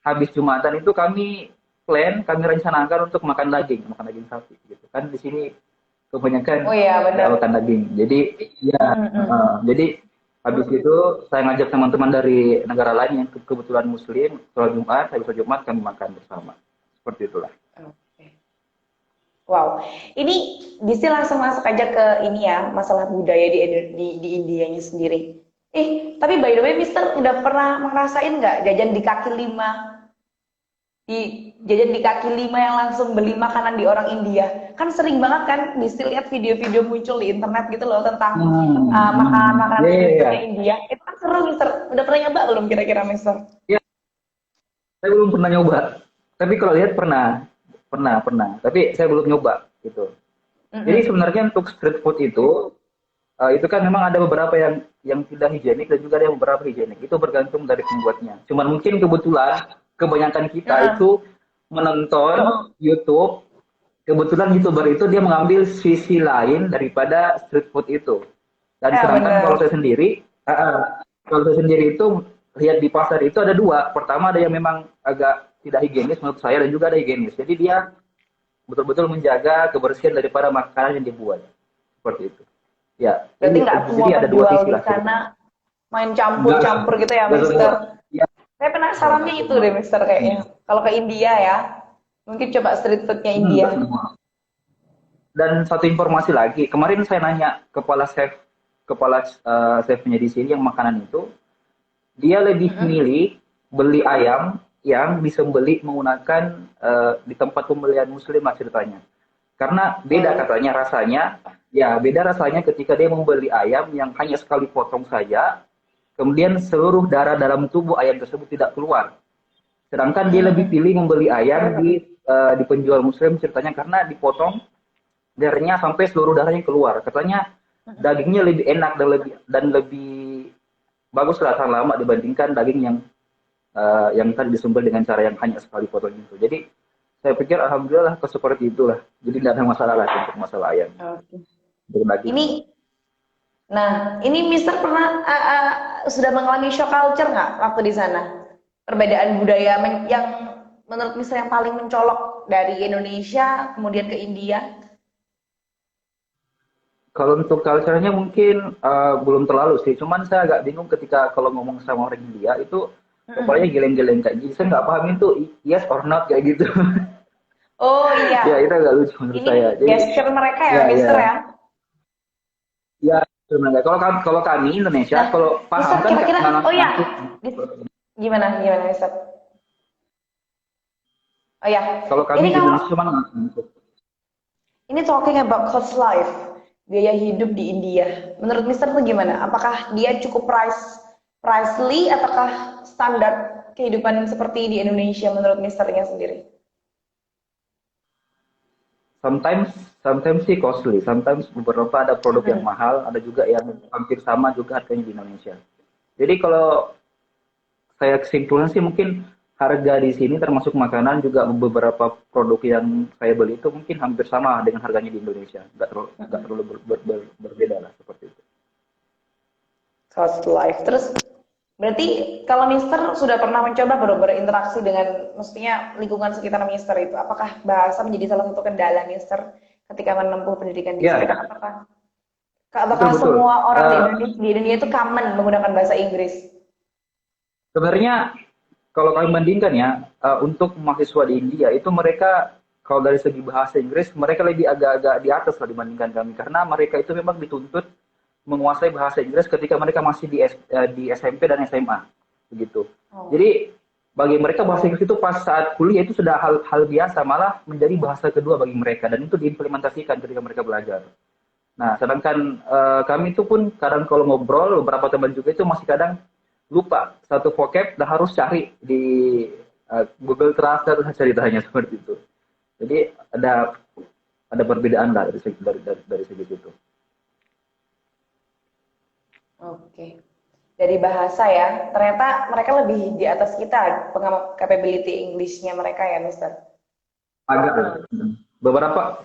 habis Jumatan itu kami rencanakan untuk makan daging sapi. Gitu kan di sini Oh kebanyakan iya nggak benar. makan daging. Jadi ya, Mm-mm. jadi habis itu saya ngajak teman-teman dari negara lain yang kebetulan Muslim, sholat Jumat, habis sholat Jumat kami makan bersama. Seperti itulah. Oke. Wow, ini bisa langsung masuk aja ke ini ya, masalah budaya di Indianya sendiri. Tapi by the way, Mister udah pernah ngerasain nggak jajan di kaki lima? Jajan di kaki lima yang langsung beli makanan di orang India. Kan sering banget kan, bisa lihat video-video muncul di internet gitu loh tentang makanan-makanan Ya, ya, signaturenya ya. India. Itu kan seru, Mister. Udah pernah nyoba belum kira-kira, Mister? Ya, saya belum pernah nyoba. Tapi kalau lihat pernah. Tapi saya belum nyoba gitu. Jadi Mm-mm. sebenarnya untuk street food itu kan memang ada beberapa yang tidak higienik dan juga ada yang beberapa higienik. Itu bergantung dari pembuatnya. Cuman mungkin kebetulan kebanyakan kita Heeh. itu menonton YouTube, kebetulan YouTuber itu dia mengambil sisi lain daripada street food itu. Dan Ya sedangkan bener. kalau saya sendiri itu lihat di pasar itu ada dua. Pertama ada yang memang agak tidak higienis menurut saya dan juga ada higienis. Jadi dia betul-betul menjaga kebersihan daripada makanan yang dibuat. Seperti itu. Ya, Berarti nggak semua jadi ada dua penjual sisi di lah sana ceritanya. main Enggak, campur-campur gitu ya, enggak semua. Mister? Ya, Saya penasarannya enggak itu semua. deh, Mister, kayaknya. Kalau ke India ya, mungkin coba street foodnya India. Enggak semua. Dan satu informasi lagi, kemarin saya nanya kepala chefnya di sini yang makanan itu, dia lebih Mm-mm. milih beli ayam yang disembelih menggunakan di tempat pembelian muslim lah ceritanya. Karena Oh beda iya. katanya rasanya, ya beda rasanya ketika dia membeli ayam yang hanya sekali potong saja, kemudian seluruh darah dalam tubuh ayam tersebut tidak keluar. Sedangkan dia lebih Mm-mm. pilih membeli ayam di penjual muslim ceritanya karena dipotong darahnya sampai seluruh darahnya keluar. Katanya dagingnya lebih enak dan lebih bagus lah tahan lama dibandingkan daging yang tadi disembel dengan cara yang hanya sekali potong itu. Jadi saya pikir alhamdulillah seperti itulah. Jadi tidak ada masalah lah untuk masalah ayam, Oke. untuk daging. Ini, nah, ini Mister pernah sudah mengalami shock culture nggak waktu di sana? Perbedaan budaya yang menurut Mister yang paling mencolok dari Indonesia kemudian ke India? Kalau untuk culture-nya mungkin belum terlalu sih. Cuman saya agak bingung ketika kalau ngomong sama orang India itu kepalanya Mm-mm. geleng-geleng kayak gitu. Saya nggak paham itu yes or not kayak gitu. Oh Ya iya, itu agak lucu menurut ini saya. Jadi gesture mereka ya, ya ya Mister ya. ya sebenarnya kalau kami Indonesia Nah, kalau paham Mister kan nggak kira-kira, oh ya, ngangguk. gimana Mister? Oh ya, Kalau kami ini Indonesia kalau cuma ngangguk. ini talking about cost life, biaya hidup di India. Menurut Mister tuh gimana? Apakah dia cukup pricely ataukah standar kehidupan seperti di Indonesia menurut Misternya sendiri? Sometimes, sometimes sih costly, sometimes beberapa ada produk yang Mm-mm. mahal, ada juga yang hampir sama juga harganya di Indonesia. Jadi kalau saya kesimpulan sih mungkin harga di sini termasuk makanan juga beberapa produk yang saya beli itu mungkin hampir sama dengan harganya di Indonesia. Nggak terlalu berbeda lah seperti itu. Cost life. Terus berarti kalau Mister sudah pernah mencoba berinteraksi dengan mestinya lingkungan sekitar Mister itu, apakah bahasa menjadi salah satu kendala Mister ketika menempuh pendidikan di Ya, sana? ya, betul Apakah betul. semua orang Eh, Di Indonesia itu common menggunakan bahasa Inggris? Sebenarnya kalau kami bandingkan ya, untuk mahasiswa di India itu mereka kalau dari segi bahasa Inggris mereka lebih agak-agak di atas lah dibandingkan kami karena mereka itu memang dituntut menguasai bahasa Inggris ketika mereka masih di SMP dan SMA begitu. Oh. Jadi bagi mereka bahasa Inggris itu pas saat kuliah itu sudah hal biasa malah menjadi bahasa kedua bagi mereka dan itu diimplementasikan ketika mereka belajar. Nah, sedangkan kami itu pun kadang kalau ngobrol beberapa teman juga itu masih kadang lupa satu vocab dan harus cari di Google Translate ceritanya seperti itu. Jadi ada perbedaan lah dari segi itu. Oke. Dari bahasa ya, ternyata mereka lebih di atas kita capability English-nya mereka ya, Mister. Agak beberapa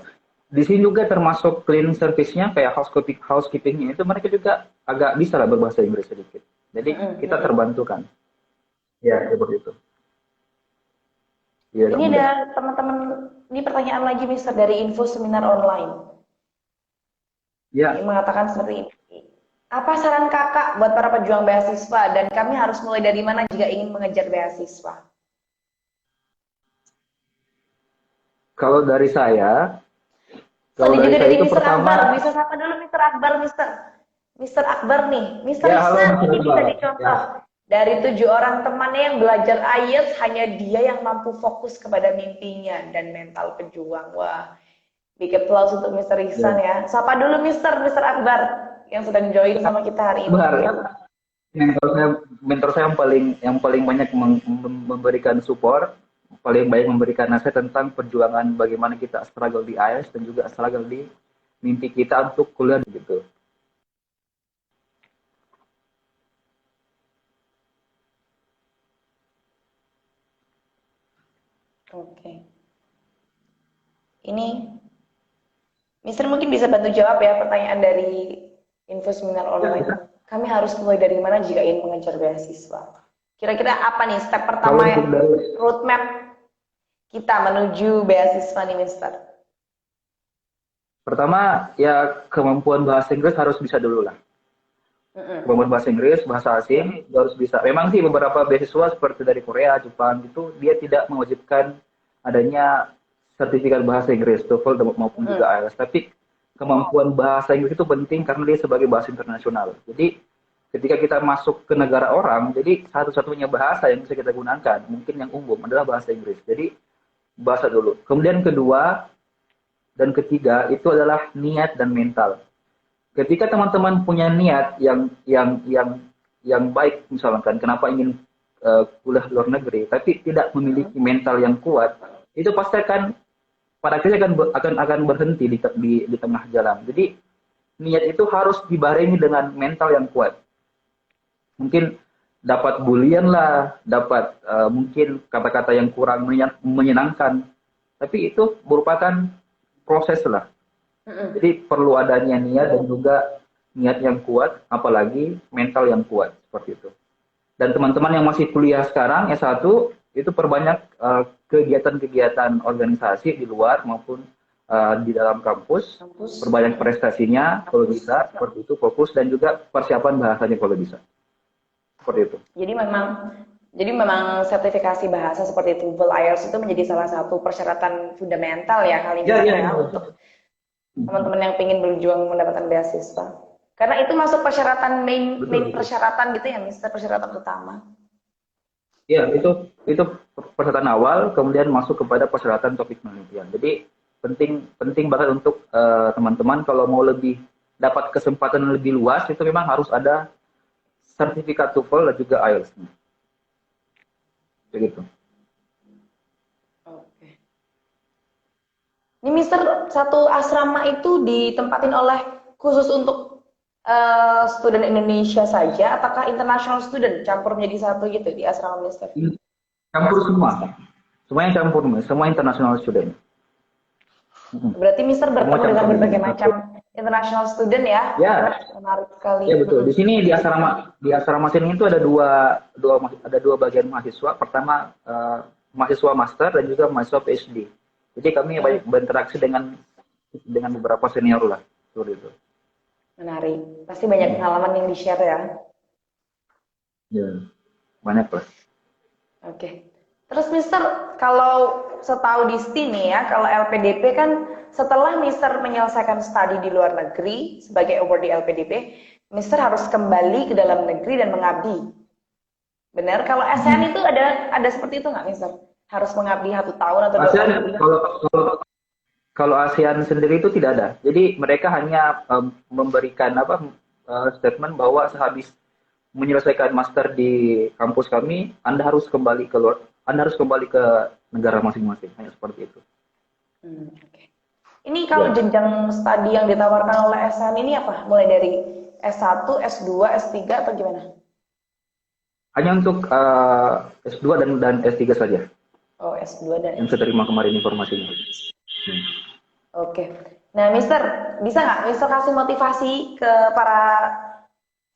di sini juga termasuk cleaning service-nya kayak housekeeping-nya itu mereka juga agak bisa lah berbahasa Inggris sedikit. Jadi Mm-mm, kita mm-mm. terbantu kan. Ya, seperti itu. Iya, Ini Kak ada Muda. teman-teman, ini pertanyaan lagi Mister dari info seminar online. Yang Ya, mengatakan seperti ini. Apa saran kakak buat para pejuang beasiswa dan kami harus mulai dari mana jika ingin mengejar beasiswa? kalau dari saya, kalau Tadi dari juga saya dari itu Mister Akbar, pertama, bisa sapa dulu Mister Akbar, Mister. Mister Akbar nih, Mister ya halo Ihsan Mas ini bisa Iqbal. Ya, dicontoh. Dari 7 orang temannya yang belajar IELTS, hanya dia yang mampu fokus kepada mimpinya dan mental pejuang. Wah, big applause untuk Mister Ihsan ya. ya. Sapa dulu Mister Akbar yang sedang join sama kita hari ini. Benar ya. Mentor saya yang paling banyak memberikan support, paling banyak memberikan nasihat tentang perjuangan bagaimana kita struggle di IELTS dan juga struggle di mimpi kita untuk kuliah gitu. Oke. Ini Mister mungkin bisa bantu jawab ya pertanyaan dari info seminar Ya, online. bisa. Kami harus mulai dari mana jika ingin mengejar beasiswa? Kira-kira apa nih step pertama Kalau untuk dari roadmap kita menuju beasiswa nih Mister? pertama ya kemampuan bahasa Inggris harus bisa dulu lah. Mm-mm. Kemampuan bahasa Inggris, bahasa asing itu harus bisa. Memang sih beberapa beasiswa seperti dari Korea, Jepang itu dia tidak mewajibkan adanya sertifikat bahasa Inggris, TOEFL maupun Mm-mm. juga IELTS. Tapi kemampuan bahasa Inggris itu penting karena dia sebagai bahasa internasional. Jadi ketika kita masuk ke negara orang, jadi satu-satunya bahasa yang bisa kita gunakan, mungkin yang umum adalah bahasa Inggris. Jadi bahasa dulu. Kemudian kedua dan ketiga itu adalah niat dan mental. Ketika teman-teman punya niat yang baik misalkan kenapa ingin kuliah luar negeri tapi tidak memiliki mental yang kuat itu pasti akan pada akhirnya akan berhenti di tengah jalan. Jadi niat itu harus dibarengi dengan mental yang kuat. Mungkin dapat bulian lah, dapat mungkin kata-kata yang kurang menyenangkan, tapi itu merupakan proses lah. Mm-mm. Jadi perlu adanya niat dan juga niat yang kuat, apalagi mental yang kuat seperti itu. Dan teman-teman yang masih kuliah sekarang S1 itu perbanyak kegiatan-kegiatan organisasi di luar maupun di dalam kampus, Kampus. perbanyak prestasinya kalau bisa seperti itu fokus dan juga persiapan bahasanya kalau bisa. Seperti itu. Jadi memang sertifikasi bahasa seperti TOEFL IELTS itu menjadi salah satu persyaratan fundamental ya kali Ya, ini ya, ya ya. untuk teman-teman yang ingin berjuang mendapatkan beasiswa. Karena itu masuk persyaratan main Betul, betul. persyaratan gitu ya, Mister, persyaratan utama. Ya, itu persyaratan awal, kemudian masuk kepada persyaratan topik penelitian. Jadi penting penting banget untuk teman-teman kalau mau lebih dapat kesempatan lebih luas itu memang harus ada sertifikat TOEFL dan juga IELTS. begitu. Oke. Ini Mister, satu asrama itu ditempatin oleh khusus untuk student Indonesia saja, apakah international student campur menjadi satu gitu di asrama Mister? Ini campur semua, semuanya campur, semua international student. Berarti Mister Semua bertemu dengan campur berbagai menjadi satu. macam international student ya? Ya, Menarik sekali. ya betul. Di sini di asrama sini itu ada dua bagian mahasiswa. Pertama mahasiswa master dan juga mahasiswa PhD. Jadi kami banyak berinteraksi dengan beberapa senior lah, seperti itu. Menarik. Pasti banyak pengalaman yang di-share ya. Ya, banyak lah. Oke. Terus Mister, kalau setahu Disti nih ya, kalau LPDP kan setelah Mister menyelesaikan studi di luar negeri sebagai awardee LPDP, Mister harus kembali ke dalam negeri dan mengabdi. Benar? Kalau ASEAN itu ada seperti itu nggak, Mister? Harus mengabdi 1 tahun atau 2 ASEAN tahun? kalau ASEAN sendiri itu tidak ada. Jadi mereka hanya memberikan statement bahwa sehabis menyelesaikan master di kampus kami, Anda harus kembali ke negara masing-masing. Hanya seperti itu. Oke. Ini kalau jenjang studi yang ditawarkan oleh ASEAN ini apa? Mulai dari S1, S2, S3 atau gimana? Hanya untuk S2 dan S3 saja. Oh, S2 dan Yang saya terima kemarin informasinya. Oke. Nah, Mister, bisa nggak Mister kasih motivasi ke para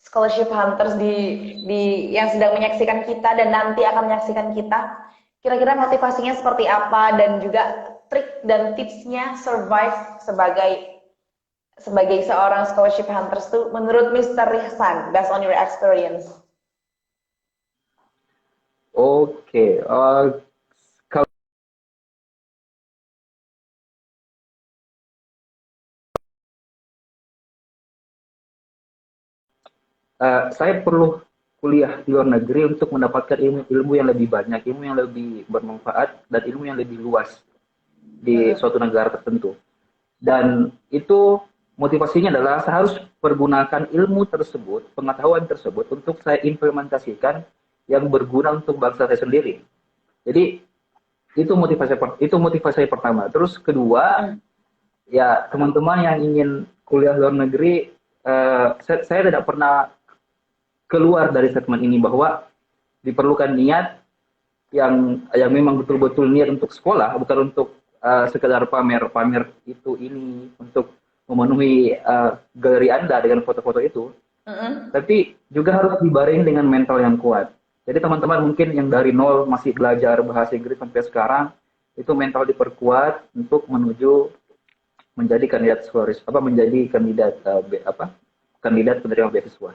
scholarship hunters yang sedang menyaksikan kita dan nanti akan menyaksikan kita? Kira-kira motivasinya seperti apa dan juga trik dan tipsnya survive sebagai seorang scholarship hunters tuh menurut Mister Ihsan, based on your experience? Oke. Saya perlu kuliah di luar negeri untuk mendapatkan ilmu yang lebih banyak, ilmu yang lebih bermanfaat, dan ilmu yang lebih luas di suatu negara tertentu. Dan itu motivasinya adalah saya harus pergunakan ilmu tersebut, pengetahuan tersebut untuk saya implementasikan yang berguna untuk bangsa saya sendiri. Jadi itu motivasi pertama. Terus kedua, ya teman-teman yang ingin kuliah luar negeri, saya tidak pernah keluar dari statement ini bahwa diperlukan niat yang memang betul-betul niat untuk sekolah, bukan untuk sekedar pamer ini untuk memenuhi galeri Anda dengan foto-foto itu. Tapi juga harus dibarengi dengan mental yang kuat. Jadi teman-teman mungkin yang dari nol masih belajar bahasa Inggris sampai sekarang, itu mental diperkuat untuk menuju menjadi kandidat menjadi kandidat penerima beasiswa.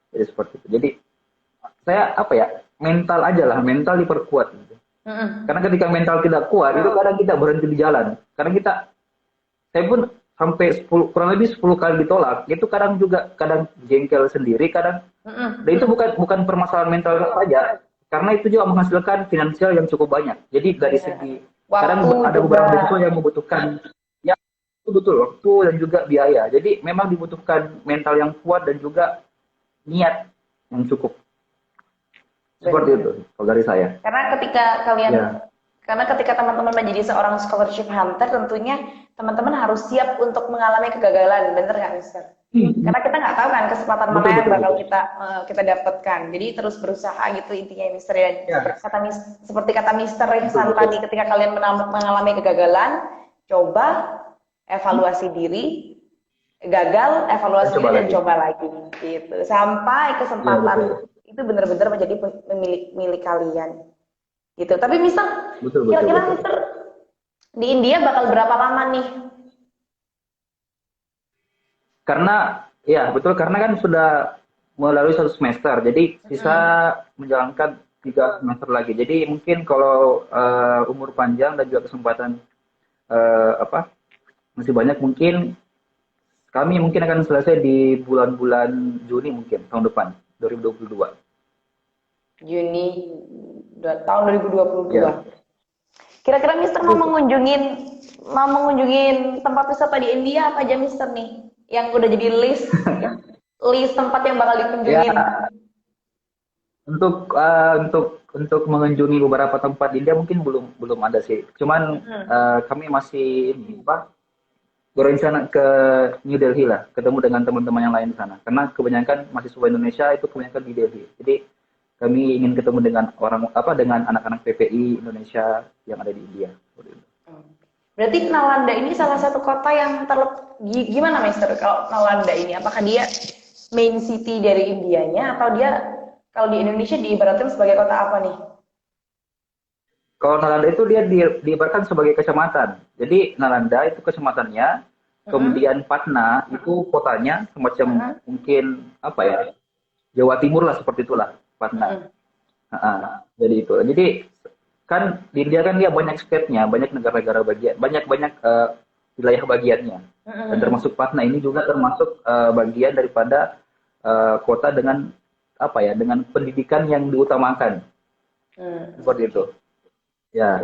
Jadi seperti itu. Jadi saya mental aja lah, mental diperkuat. Karena ketika mental tidak kuat, itu kadang kita berhenti di jalan. Karena saya pun sampai kurang lebih 10 kali ditolak. Itu kadang jengkel sendiri, dan itu bukan permasalahan mental saja, karena itu juga menghasilkan finansial yang cukup banyak. Jadi dari segi kadang ada beberapa beasiswa yang membutuhkan, ya itu betul, waktu dan juga biaya. Jadi memang dibutuhkan mental yang kuat dan juga niat yang cukup. Seperti itu kalau dari saya. Karena ketika teman-teman menjadi seorang scholarship hunter, tentunya teman-teman harus siap untuk mengalami kegagalan, bener nggak, Mister? Karena kita nggak tahu kan kesempatan mana yang bakal kita dapatkan. Jadi terus berusaha gitu intinya, Mister ya. Seperti kata Mister Ihsan tadi, ketika kalian mengalami kegagalan, coba evaluasi diri, gagal, evaluasi diri dan coba lagi, gitu. Sampai kesempatan itu benar-benar menjadi milik kalian. Gitu. Tapi Mister, kira-kira Mister di India bakal berapa lama nih? Karena kan sudah melalui 1 semester, jadi bisa menjalankan 3 semester lagi. Jadi mungkin kalau umur panjang dan juga kesempatan masih banyak, mungkin kami akan selesai di bulan-bulan Juni mungkin tahun depan 2022. Juni tahun 2022. Ya. Kira-kira Mister mau mengunjungin tempat wisata di India apa aja, Mister nih? Yang udah jadi list tempat yang bakal dikunjungin. Ya. Untuk untuk mengunjungi beberapa tempat di India mungkin belum belum ada sih. Cuman kami masih ini apa berencana ke New Delhi lah, ketemu dengan teman-teman yang lain di sana. Karena kebanyakan mahasiswa Indonesia itu kebanyakan di Delhi. Jadi kami ingin ketemu dengan orang apa dengan anak-anak PPI Indonesia yang ada di India. Berarti Nalanda ini salah satu kota yang gimana Mister kalau Nalanda ini? Apakah dia main city dari Indianya atau dia kalau di Indonesia diibaratkan sebagai kota apa nih? Kalau Nalanda itu dia diibaratkan sebagai kecamatan. Jadi Nalanda itu kecamatannya, kemudian Patna itu kotanya semacam mungkin apa ya Jawa Timur lah seperti itulah Patna. Jadi itu. Jadi kan di India kan dia banyak state-nya, banyak negara-negara bagian, banyak wilayah bagiannya. Dan termasuk Patna ini juga termasuk bagian daripada kota dengan apa ya, dengan pendidikan yang diutamakan. Seperti itu. Ya.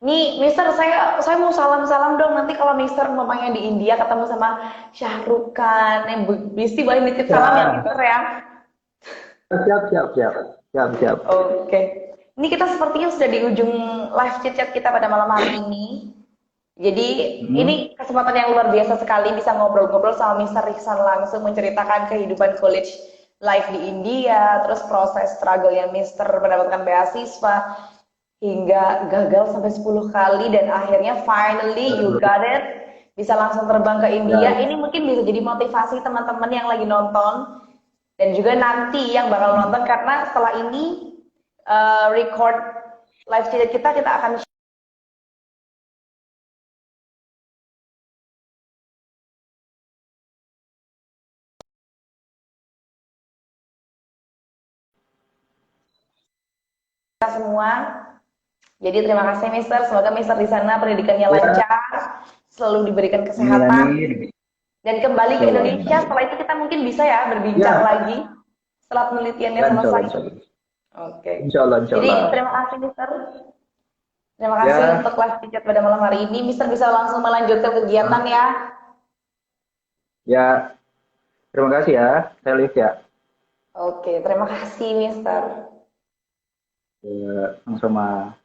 Nih, Mister, saya mau salam-salam dong. Nanti kalau Mister mamanya di India ketemu sama Shah Rukh Khan, Bisti boleh nitip salam ya, Mister ya. Siap. Oke. Ini kita sepertinya sudah di ujung live chit-chat kita pada malam hari ini. Jadi ini kesempatan yang luar biasa sekali bisa ngobrol-ngobrol sama Mister Ihsan langsung menceritakan kehidupan college life di India, terus proses struggle yang Mister mendapatkan beasiswa hingga gagal sampai 10 kali dan akhirnya finally you got it, bisa langsung terbang ke India. Ini mungkin bisa jadi motivasi teman-teman yang lagi nonton dan juga nanti yang bakal nonton karena setelah ini record live kita akan semua. Jadi terima kasih Mister, semoga Mister di sana pendidikannya lancar, selalu diberikan kesehatan. Dan kembali ke Indonesia, setelah itu kita mungkin bisa ya berbincang lagi setelah penelitiannya selesai. Oke. Insya Jadi Allah. terima kasih Mister. Terima kasih untuk live chat pada malam hari ini. Mister bisa langsung melanjutkan kegiatan ya. Ya, terima kasih ya. Saya live ya. Oke, terima kasih Mister. Sama-sama.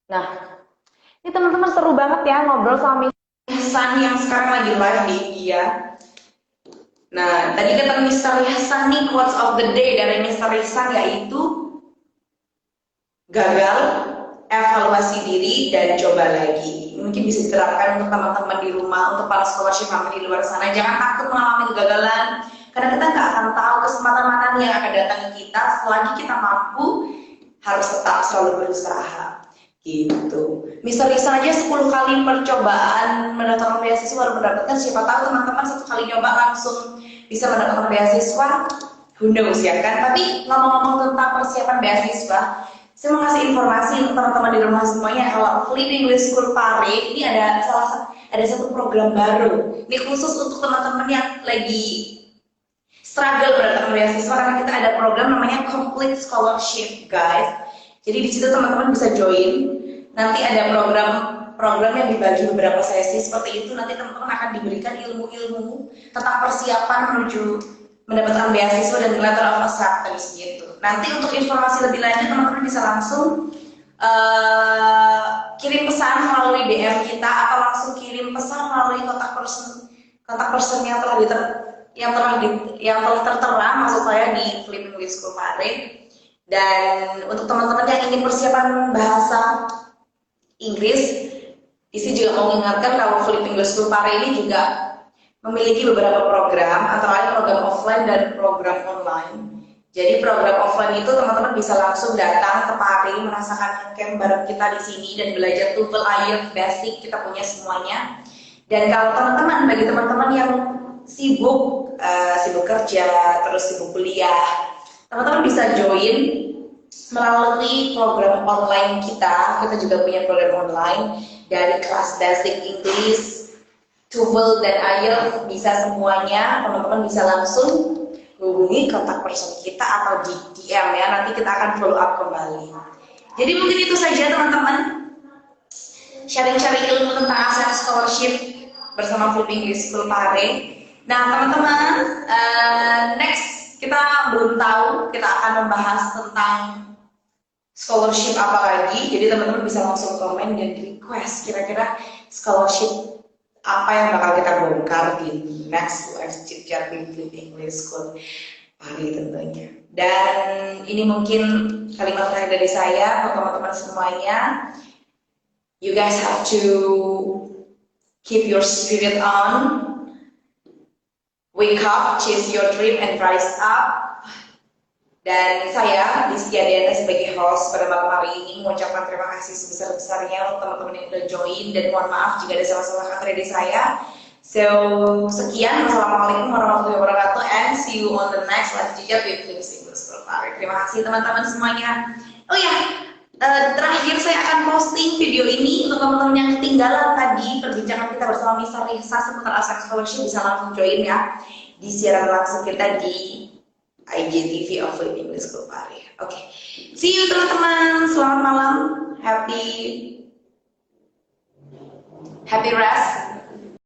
Nah, ini teman-teman seru banget ya ngobrol sama Ihsan yang sekarang lagi live di India. Nah, tadi kata Mr. Ihsan nih, quotes of the day dari Mr. Ihsan yaitu gagal, evaluasi diri, dan coba lagi. Mungkin bisa diterapkan untuk teman-teman di rumah, untuk para scholarship family di luar sana. Jangan takut mengalami kegagalan, karena kita nggak akan tahu kesempatan mana yang akan datang ke kita. Selagi kita mampu, harus tetap selalu berusaha. Gitu. Mr. Ihsan aja 10 kali percobaan mendapatkan beasiswa baru mendapatkan. Siapa tahu teman-teman 1 kali nyoba langsung bisa mendapatkan beasiswa. Who knows ya kan? Tapi ngomong-ngomong tentang persiapan beasiswa, saya mau kasih informasi untuk teman-teman di rumah semuanya kalau Flip English School Pare ini ada satu program baru. Ini khusus untuk teman-teman yang lagi struggle mendapatkan beasiswa karena kita ada program namanya Complete Scholarship, guys. Jadi di situ teman-teman bisa join. Nanti ada program yang dibagi beberapa sesi seperti itu. Nanti teman-teman akan diberikan ilmu-ilmu tentang persiapan menuju mendapatkan beasiswa dan letter of acceptance gitu. Nanti untuk informasi lebih lanjut teman-teman bisa langsung kirim pesan melalui DM kita atau langsung kirim pesan melalui kontak person yang telah tertera maksud saya di Flip English School Pare. Dan untuk teman-teman yang ingin persiapan bahasa Inggris, isi juga mau mengingatkan kalau Flip English School Pare ini juga memiliki beberapa program, antara lain program offline dan program online. Jadi program offline itu teman-teman bisa langsung datang ke Pare, merasakan camp bareng kita di sini dan belajar TOEFL, IELTS, basic, kita punya semuanya. Dan kalau teman-teman, bagi teman-teman yang sibuk kerja, terus sibuk kuliah, teman-teman bisa join melalui program online kita. Kita juga punya program online dari kelas basic English, TOEFL dan IELTS, bisa semuanya. Teman-teman bisa langsung hubungi kontak person kita atau di DM ya. Nanti kita akan follow up kembali. Jadi mungkin itu saja teman-teman, sharing-sharing ilmu tentang ASEAN Scholarship bersama Flip English School Pare. Nah, teman-teman, next kita belum tahu, kita akan membahas tentang scholarship apa lagi. Jadi teman-teman bisa langsung komen dan request kira-kira scholarship apa yang bakal kita bongkar di next live chit chat with English School Pari tentunya. Dan ini mungkin kalimat terakhir dari saya untuk teman-teman semuanya. You guys have to keep your spirit on. Wake up, chase your dream, and rise up. Dan saya, Disti Adiana sebagai host pada malam hari ini mengucapkan terima kasih sebesar-besarnya untuk teman-teman yang udah join, dan mohon maaf jika ada salah-salah kata dari saya. So, sekian. Wassalamualaikum warahmatullahi wabarakatuh, and see you on the next live chat with English School Pari. Terima kasih teman-teman semuanya. Oh ya, terakhir saya akan posting video ini untuk teman-teman yang ketinggalan tadi perbincangan kita bersama Mr. Risa seputar Asam Scholarship, bisa langsung join ya di siaran langsung kita di IGTV of English School Pari. Oke, see you teman-teman. Selamat malam, happy rest.